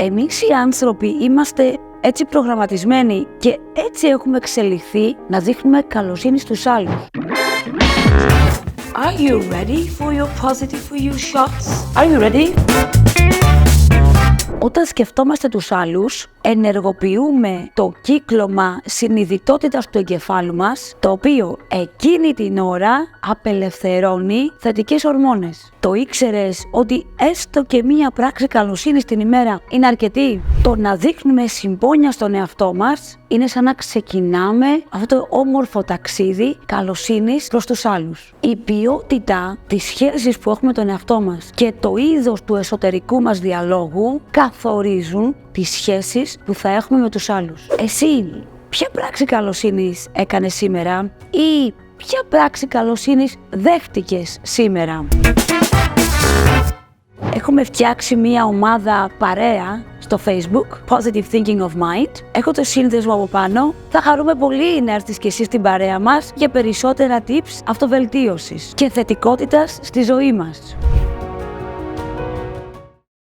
Εμείς οι άνθρωποι είμαστε έτσι προγραμματισμένοι και έτσι έχουμε εξελιχθεί να δείχνουμε καλοσύνη στους άλλους. Are you ready for your positive for you shots? Are you ready? Όταν σκεφτόμαστε τους άλλους, ενεργοποιούμε το κύκλωμα συνειδητότητας του εγκεφάλου μας, το οποίο εκείνη την ώρα απελευθερώνει θετικές ορμόνες. Το ήξερες ότι έστω και μία πράξη καλοσύνης την ημέρα είναι αρκετή? Το να δείχνουμε συμπόνια στον εαυτό μας είναι σαν να ξεκινάμε αυτό το όμορφο ταξίδι καλοσύνης προς τους άλλους. Η ποιότητα της σχέσης που έχουμε με τον εαυτό μας και το είδος του εσωτερικού μας διαλόγου καθορίζουν τις σχέσεις που θα έχουμε με τους άλλους. Εσύ, ποια πράξη καλοσύνης έκανες σήμερα ή ποια πράξη καλοσύνης δέχτηκες σήμερα? Έχουμε φτιάξει μία ομάδα παρέα στο Facebook, Positive Thinking of Mind. Έχω το σύνδεσμο από πάνω. Θα χαρούμε πολύ να έρθεις και εσύ στην παρέα μας για περισσότερα tips αυτοβελτίωσης και θετικότητας στη ζωή μας.